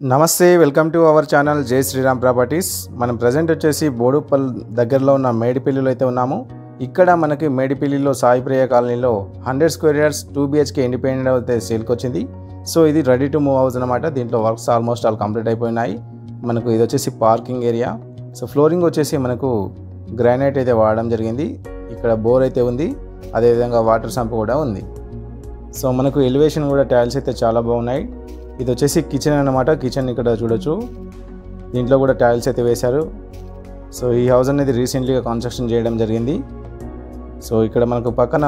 నమస్తే, welcome to our channel జై Sriram properties. మనం ప్రజెంట్ వచ్చేసి బోడుప్పల్ దగ్గరలో ఉన్న మేడిపల్లిలో అయితే ఉన్నాము. ఇక్కడ మనకి మేడిపల్లిలో సాయి ప్రియ కాలనీలో 100 స్క్వేర్ యార్డ్స్ 2 BHK ఇండిపెండెంట్ అయితే సేల్కి వచ్చింది. సో ఇది రెడీ టు మూవ్ హౌస్ అనమాట. దీంట్లో వర్క్స్ ఆల్మోస్ట్ ఆల్ కంప్లీట్ అయిపోయినాయి. మనకు ఇది వచ్చేసి పార్కింగ్ ఏరియా. సో ఫ్లోరింగ్ వచ్చేసి మనకు గ్రానైట్ అయితే వాడడం జరిగింది. ఇక్కడ బోర్ అయితే ఉంది, అదేవిధంగా వాటర్ సంప్ కూడా ఉంది. సో మనకు ఎలివేషన్ కూడా టైల్స్ అయితే చాలా బాగున్నాయి. ఇది వచ్చేసి కిచెన్ అన్నమాట. కిచెన్ ఇక్కడ చూడొచ్చు, దీంట్లో కూడా టైల్స్ అయితే వేశారు. సో ఈ హౌస్ అనేది రీసెంట్లీగా కన్స్ట్రక్షన్ చేయడం జరిగింది. సో ఇక్కడ మనకు పక్కన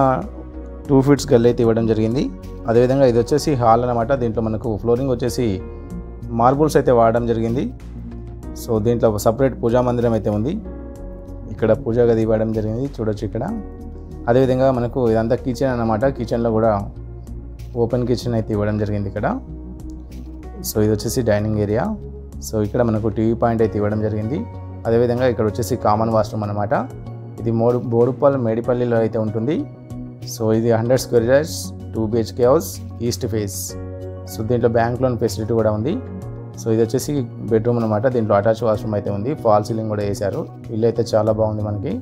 2 ఫీట్స్ గల్లీ అయితే ఇవ్వడం జరిగింది. అదేవిధంగా ఇది వచ్చేసి హాల్ అన్నమాట. దీంట్లో మనకు ఫ్లోరింగ్ వచ్చేసి మార్బుల్స్ అయితే వాడడం జరిగింది. సో దీంట్లో సపరేట్ పూజా మందిరం అయితే ఉంది. ఇక్కడ పూజా గది ఇవ్వడం జరిగింది, చూడొచ్చు ఇక్కడ. అదేవిధంగా మనకు ఇదంతా కిచెన్ అన్నమాట. కిచెన్లో కూడా ఓపెన్ కిచెన్ అయితే ఇవ్వడం జరిగింది ఇక్కడ. సో ఇది వచ్చేసి డైనింగ్ ఏరియా. సో ఇక్కడ మనకు టీవీ పాయింట్ అయితే ఇవ్వడం జరిగింది. అదేవిధంగా ఇక్కడ వచ్చేసి కామన్ వాష్రూమ్ అనమాట. ఇది బోడుప్పల్ మేడిపల్లిలో అయితే ఉంటుంది. సో ఇది 100 square yards 2 BHK house, east face. So దీంట్లో బ్యాంక్ లోన్ ఫెసిలిటీ కూడా ఉంది. సో ఇది వచ్చేసి బెడ్రూమ్ అనమాట. దీంట్లో అటాచ్ వాష్రూమ్ అయితే ఉంది, ఫాల్ సీలింగ్ కూడా వేశారు. ఇల్లు అయితే చాలా బాగుంది మనకి.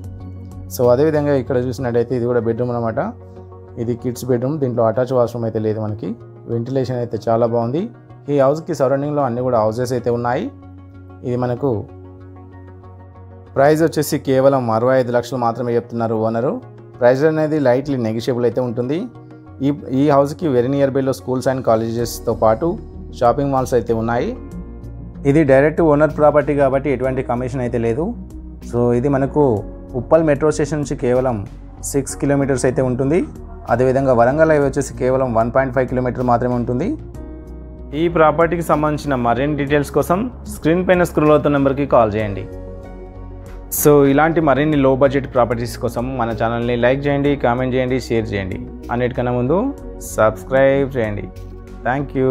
సో అదేవిధంగా ఇక్కడ చూసినట్టయితే ఇది కూడా బెడ్రూమ్ అనమాట. ఇది కిడ్స్ బెడ్రూమ్. దీంట్లో అటాచ్ వాష్రూమ్ అయితే లేదు మనకి. వెంటిలేషన్ అయితే చాలా బాగుంది. ఈ హౌస్కి సరౌండింగ్లో అన్నీ కూడా హౌసెస్ అయితే ఉన్నాయి. ఇది మనకు ప్రైస్ వచ్చేసి కేవలం 65 లక్షలు మాత్రమే చెప్తున్నారు ఓనరు. ప్రైస్ అనేది లైట్లీ నెగిషియబుల్ అయితే ఉంటుంది. ఈ హౌస్కి వెరీ నియర్ బైలో స్కూల్స్ అండ్ కాలేజెస్తో పాటు షాపింగ్ మాల్స్ అయితే ఉన్నాయి. ఇది డైరెక్ట్ ఓనర్ ప్రాపర్టీ కాబట్టి ఎటువంటి కమిషన్ అయితే లేదు. సో ఇది మనకు ఉప్పల్ మెట్రో స్టేషన్ నుంచి కేవలం 6 కిలోమీటర్స్ అయితే ఉంటుంది. అదేవిధంగా వరంగల్ హైవే వచ్చేసి కేవలం 1.5 కిలోమీటర్ మాత్రమే ఉంటుంది. ఈ ప్రాపర్టీకి సంబంధించిన మరిన్ని డీటెయిల్స్ కోసం స్క్రీన్ పైన స్క్రోల్ అవుతున్న నెంబర్కి కాల్ చేయండి. సో ఇలాంటి మరిన్ని లో బడ్జెట్ ప్రాపర్టీస్ కోసం మన ఛానల్ని లైక్ చేయండి, కామెంట్ చేయండి, షేర్ చేయండి. అన్నిటికన్నా ముందు సబ్స్క్రైబ్ చేయండి. Thank you.